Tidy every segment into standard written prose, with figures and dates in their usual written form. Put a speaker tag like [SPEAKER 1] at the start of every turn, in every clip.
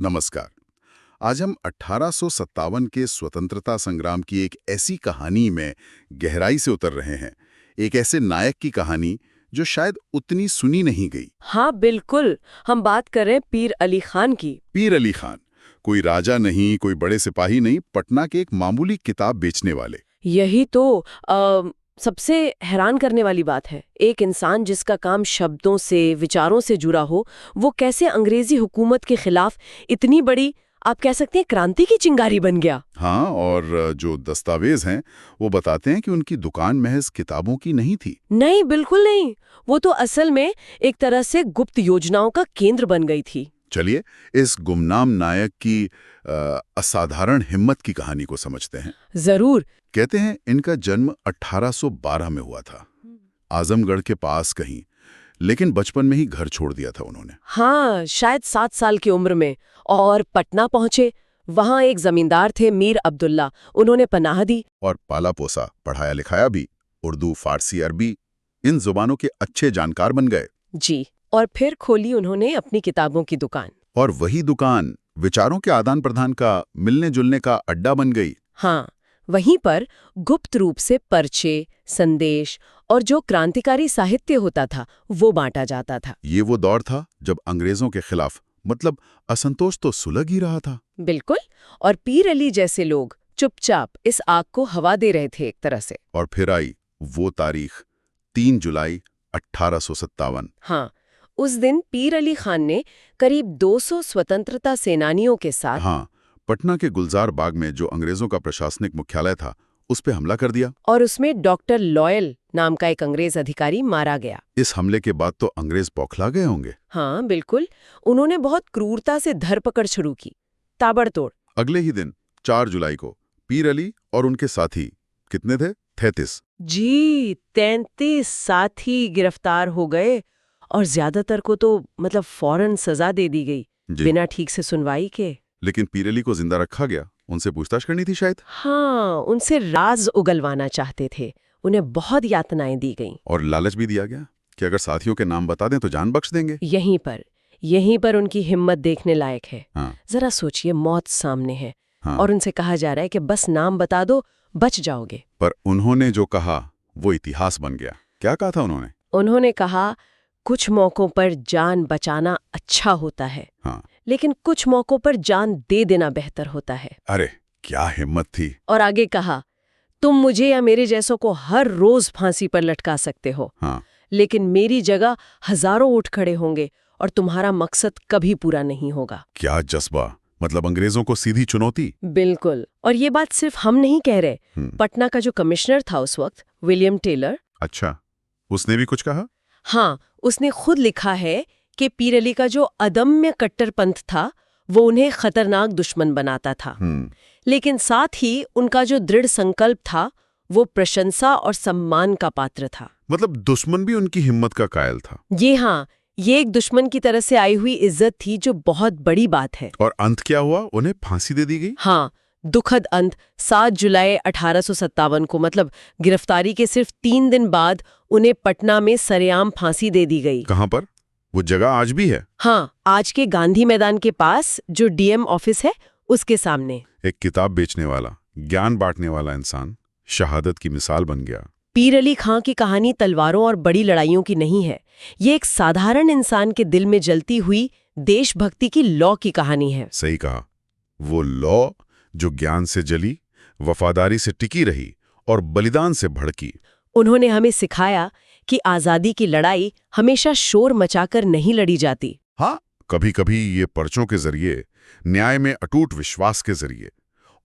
[SPEAKER 1] नमस्कार। आज हम 1857 के स्वतंत्रता संग्राम की एक ऐसी कहानी में गहराई से उतर रहे हैं। एक ऐसे नायक की कहानी जो शायद उतनी सुनी नहीं गई।
[SPEAKER 2] हाँ बिल्कुल। हम बात कर रहे हैं पीर अली खान की।
[SPEAKER 1] पीर अली खान, कोई राजा नहीं, कोई बड़े सिपाही नहीं, पटना के एक मामूली किताब बेचने वाले।
[SPEAKER 2] यही तो सबसे हैरान करने वाली बात है। एक इंसान जिसका काम शब्दों से, विचारों से जुड़ा हो, वो कैसे अंग्रेजी हुकूमत के खिलाफ इतनी बड़ी, आप कह सकते हैं, क्रांति की चिंगारी बन गया।
[SPEAKER 1] हाँ, और जो दस्तावेज हैं वो बताते हैं कि उनकी दुकान महज किताबों की नहीं थी।
[SPEAKER 2] नहीं, बिल्कुल नहीं। वो तो असल में एक तरह से गुप्त योजनाओं का केंद्र बन गई थी।
[SPEAKER 1] चलिए इस गुमनाम नायक की असाधारण हिम्मत की कहानी को समझते हैं।
[SPEAKER 2] जरूर।
[SPEAKER 1] कहते हैं इनका जन्म 1812 में हुआ था, आजमगढ़ के पास कहीं, लेकिन बचपन में ही घर छोड़ दिया था उन्होंने।
[SPEAKER 2] हाँ, शायद 7 साल की उम्र में। और पटना पहुंचे। वहां एक जमींदार थे, मीर अब्दुल्ला। उन्होंने पनाह दी।
[SPEAKER 1] और पाला पोसा, पढ़ाया लिखाया भी, उर्दू, फारसी, अरबी, इन जुबानों के अच्छे जानकार बन गए।
[SPEAKER 2] जी। और फिर खोली उन्होंने अपनी किताबों की दुकान।
[SPEAKER 1] और वही दुकान विचारों के आदान प्रदान का, मिलने जुलने का अड्डा बन गई।
[SPEAKER 2] हाँ, वहीं पर गुप्त रूप से पर्चे, संदेश और जो क्रांतिकारी साहित्य होता था वो बांटा जाता था।
[SPEAKER 1] ये वो दौर था जब अंग्रेजों के खिलाफ, मतलब असंतोष तो सुलग ही रहा था।
[SPEAKER 2] बिल्कुल। और पीर अली जैसे लोग चुपचाप इस आग को हवा दे रहे थे एक तरह से।
[SPEAKER 1] और फिर आई वो तारीख, 3 जुलाई 1857।
[SPEAKER 2] हाँ, उस दिन पीर अली खान ने करीब 200 स्वतंत्रता सेनानियों के साथ,
[SPEAKER 1] हाँ, पटना के गुलजार बाग में जो अंग्रेजों का प्रशासनिक मुख्यालय था उस पे हमला कर दिया।
[SPEAKER 2] और उसमें डॉक्टर लॉयल नाम का एक अंग्रेज अधिकारी मारा गया।
[SPEAKER 1] इस हमले के बाद तो अंग्रेज बौखला गए होंगे।
[SPEAKER 2] हाँ बिल्कुल। उन्होंने बहुत क्रूरता से धरपकड़ शुरू की, ताबड़तोड़।
[SPEAKER 1] अगले ही दिन 4 जुलाई को पीर अली और उनके साथी, कितने थे? 33।
[SPEAKER 2] जी, 33 साथी गिरफ्तार हो गए। और ज्यादातर को तो मतलब फौरन सजा दे दी गई, बिना ठीक से सुनवाई के।
[SPEAKER 1] लेकिन पीर अली को जिंदा रखा गया, उनसे पूछताछ करनी थी शायद।
[SPEAKER 2] हाँ, उनसे राज उगलवाना चाहते थे। उन्हें बहुत यातनाएं दी गईं।
[SPEAKER 1] और लालच भी दिया गया कि अगर साथियों के नाम बता दें तो जान बख्श देंगे।
[SPEAKER 2] यहीं पर उनकी हिम्मत देखने लायक है।
[SPEAKER 1] हाँ।
[SPEAKER 2] जरा सोचिए, मौत सामने है।
[SPEAKER 1] हाँ।
[SPEAKER 2] और उनसे कहा जा रहा है कि बस नाम बता दो, बच जाओगे।
[SPEAKER 1] पर उन्होंने जो कहा वो इतिहास बन गया। क्या कहा था उन्होंने?
[SPEAKER 2] उन्होंने कहा, कुछ मौकों पर जान बचाना अच्छा होता है।
[SPEAKER 1] हाँ।
[SPEAKER 2] लेकिन कुछ मौकों पर जान दे देना बेहतर होता है।
[SPEAKER 1] अरे क्या हिम्मत थी।
[SPEAKER 2] और आगे कहा, तुम मुझे या मेरे जैसों को हर रोज फांसी पर लटका सकते हो।
[SPEAKER 1] हाँ।
[SPEAKER 2] लेकिन मेरी जगह हजारों उठ खड़े होंगे और तुम्हारा मकसद कभी पूरा नहीं होगा।
[SPEAKER 1] क्या जज्बा, मतलब अंग्रेजों को सीधी चुनौती।
[SPEAKER 2] बिल्कुल। और ये बात सिर्फ हम नहीं कह रहे। पटना का जो कमिश्नर था उस वक्त, विलियम टेलर।
[SPEAKER 1] अच्छा, उसने भी कुछ कहा?
[SPEAKER 2] हाँ, उसने खुद लिखा है कि पीर अली का जो अदम्य कट्टरपंथ था वो उन्हें खतरनाक दुश्मन बनाता था। लेकिन साथ ही उनका जो दृढ़ संकल्प था वो प्रशंसा और सम्मान का पात्र था।
[SPEAKER 1] मतलब दुश्मन भी उनकी हिम्मत का कायल था।
[SPEAKER 2] ये एक दुश्मन की तरह से आई हुई इज्जत थी, जो बहुत बड़ी बात है।
[SPEAKER 1] और अंत क्या हुआ? उन्हें फांसी दे दी गई।
[SPEAKER 2] हाँ, दुखद अंत 7 जुलाई 1857 को, मतलब गिरफ्तारी के सिर्फ 3 दिन बाद उन्हें पटना में सरेआम फांसी दे दी गई।
[SPEAKER 1] कहाँ पर? वो जगह आज भी है?
[SPEAKER 2] हाँ, आज के गांधी मैदान के पास जो डीएम ऑफिस है उसके सामने।
[SPEAKER 1] एक किताब बेचने वाला, ज्ञान बांटने वाला इंसान शहादत की मिसाल बन गया।
[SPEAKER 2] पीर अली खां की कहानी तलवारों और बड़ी लड़ाइयों की नहीं है। ये एक साधारण इंसान के दिल में जलती हुई देशभक्ति की लौ की कहानी है।
[SPEAKER 1] सही कहा। वो लौ जो ज्ञान से जली, वफादारी से टिकी रही और बलिदान से भड़की।
[SPEAKER 2] उन्होंने हमें सिखाया कि आजादी की लड़ाई हमेशा शोर मचाकर नहीं लड़ी जाती।
[SPEAKER 1] हाँ, कभी कभी ये पर्चों के जरिए, न्याय में अटूट विश्वास के जरिए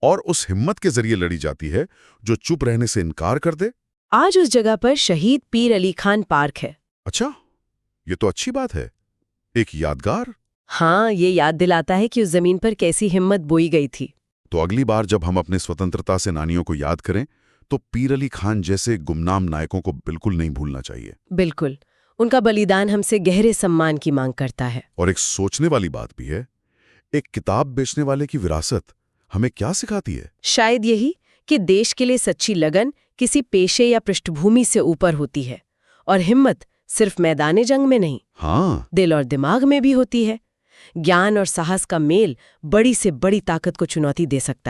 [SPEAKER 1] और उस हिम्मत के जरिए लड़ी जाती है जो चुप रहने से इनकार कर दे।
[SPEAKER 2] आज उस जगह पर शहीद पीर अली खान पार्क है।
[SPEAKER 1] अच्छा, ये तो अच्छी बात है। एक यादगार।
[SPEAKER 2] हाँ, ये याद दिलाता है कि उस जमीन पर कैसी हिम्मत बोई गई थी।
[SPEAKER 1] तो अगली बार जब हम अपने स्वतंत्रता सेनानियों को याद करें तो पीर अली खान जैसे गुमनाम नायकों को बिल्कुल नहीं भूलना चाहिए।
[SPEAKER 2] बिल्कुल। उनका बलिदान हमसे गहरे सम्मान की मांग करता है।
[SPEAKER 1] और एक सोचने वाली बात भी है, एक किताब बेचने वाले की विरासत हमें क्या सिखाती है?
[SPEAKER 2] शायद यही कि देश के लिए सच्ची लगन किसी पेशे या पृष्ठभूमि से ऊपर होती है, और हिम्मत सिर्फ मैदाने जंग में नहीं,
[SPEAKER 1] हाँ,
[SPEAKER 2] दिल और दिमाग में भी होती है। ज्ञान और साहस का मेल बड़ी से बड़ी ताकत को चुनौती दे सकता है।